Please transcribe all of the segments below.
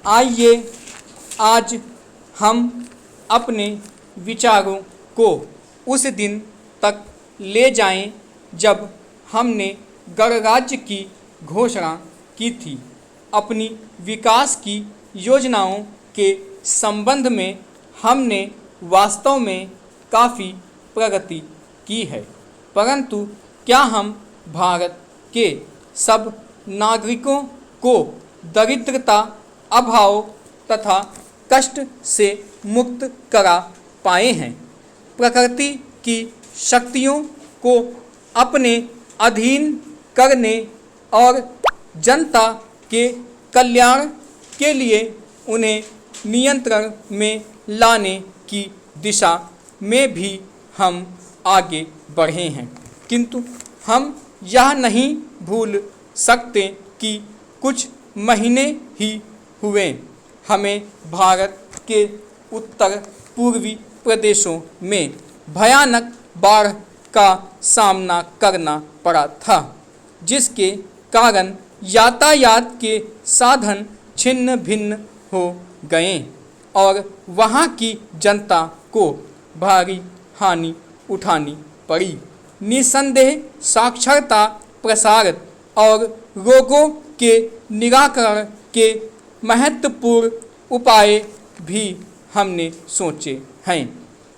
आइए आज हम अपने विचारों को उस दिन तक ले जाएं जब हमने गणराज्य की घोषणा की थी। अपनी विकास की योजनाओं के संबंध में हमने वास्तव में काफ़ी प्रगति की है, परंतु क्या हम भारत के सब नागरिकों को दरिद्रता, अभाव तथा कष्ट से मुक्त करा पाए हैं? प्रकृति की शक्तियों को अपने अधीन करने और जनता के कल्याण के लिए उन्हें नियंत्रण में लाने की दिशा में भी हम आगे बढ़े हैं, किंतु हम यह नहीं भूल सकते कि कुछ महीने ही हुए हमें भारत के उत्तर पूर्वी प्रदेशों में भयानक बाढ़ का सामना करना पड़ा था, जिसके कारण यातायात के साधन छिन्न भिन्न हो गए और वहाँ की जनता को भारी हानि उठानी पड़ी। निसंदेह साक्षरता प्रसार और रोगों के निराकरण के महत्वपूर्ण उपाय भी हमने सोचे हैं।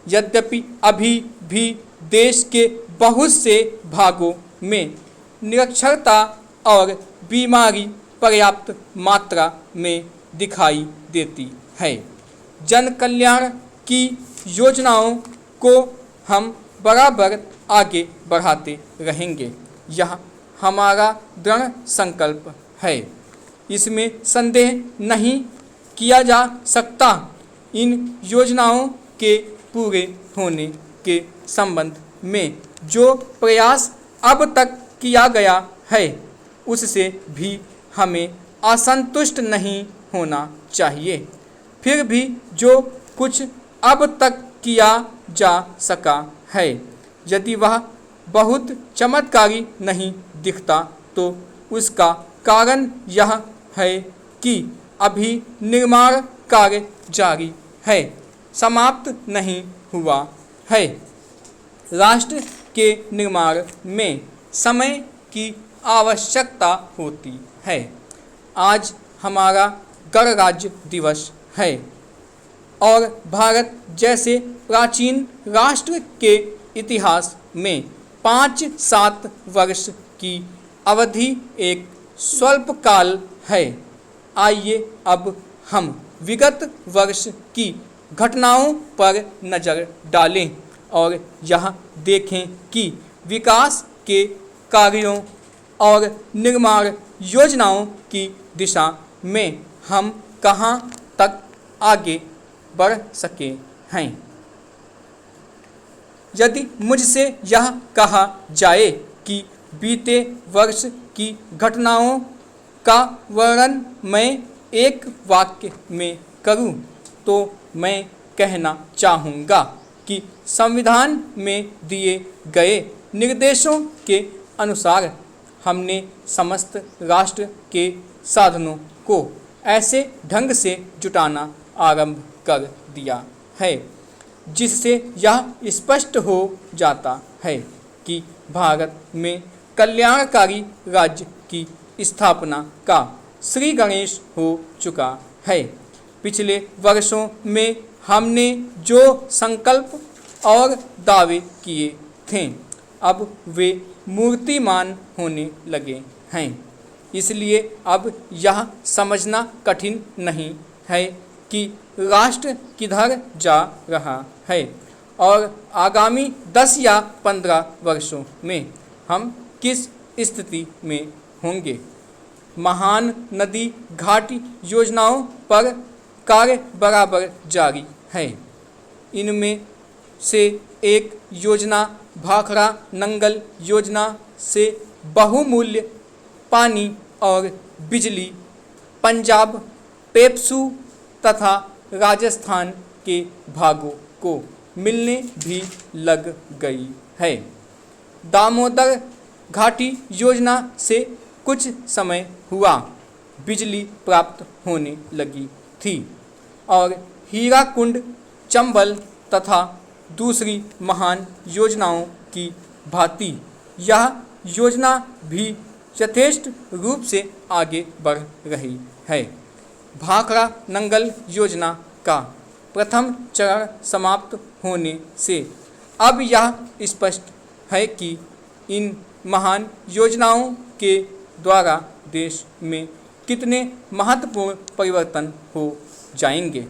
यद्यपि अभी भी देश के बहुत से भागों में निरक्षरता और बीमारी पर्याप्त मात्रा में दिखाई देती है। जन कल्याण की योजनाओं को हम बराबर आगे बढ़ाते रहेंगे, यह हमारा दृढ़ संकल्प है। इसमें संदेह नहीं किया जा सकता। इन योजनाओं के पूरे होने के संबंध में जो प्रयास अब तक किया गया है, उससे भी हमें असंतुष्ट नहीं होना चाहिए। फिर भी जो कुछ अब तक किया जा सका है, यदि वह बहुत चमत्कारी नहीं दिखता, तो उसका कारण यह है कि अभी निर्माण कार्य जारी है, समाप्त नहीं हुआ है। राष्ट्र के निर्माण में समय की आवश्यकता होती है। आज हमारा गणराज्य दिवस है और भारत जैसे प्राचीन राष्ट्र के इतिहास में 5-7 वर्ष की अवधि एक स्वल्पकाल है। आइए अब हम विगत वर्ष की घटनाओं पर नज़र डालें और यह देखें कि विकास के कार्यों और निर्माण योजनाओं की दिशा में हम कहां तक आगे बढ़ सके हैं। यदि मुझसे यह कहा जाए कि बीते वर्ष की घटनाओं का वर्णन मैं एक वाक्य में करूं, तो मैं कहना चाहूँगा कि संविधान में दिए गए निर्देशों के अनुसार हमने समस्त राष्ट्र के साधनों को ऐसे ढंग से जुटाना आरंभ कर दिया है, जिससे यह स्पष्ट हो जाता है कि भारत में कल्याणकारी राज्य की स्थापना का श्री गणेश हो चुका है। पिछले वर्षों में हमने जो संकल्प और दावे किए थे, अब वे मूर्तिमान होने लगे हैं। इसलिए अब यह समझना कठिन नहीं है कि राष्ट्र किधर जा रहा है और आगामी 10 या 15 वर्षों में हम किस स्थिति में होंगे। महान नदी घाटी योजनाओं पर कार्य बराबर जारी है। इनमें से एक योजना भाखड़ा नंगल योजना से बहुमूल्य पानी और बिजली पंजाब, पेप्सू तथा राजस्थान के भागों को मिलने भी लग गई है। दामोदर घाटी योजना से कुछ समय हुआ बिजली प्राप्त होने लगी थी और हीराकुंड, चंबल तथा दूसरी महान योजनाओं की भांति यह योजना भी यथेष्ट रूप से आगे बढ़ रही है। भाखड़ा नंगल योजना का प्रथम चरण समाप्त होने से अब यह स्पष्ट है कि इन महान योजनाओं के द्वारा देश में कितने महत्वपूर्ण परिवर्तन हो जाएंगे।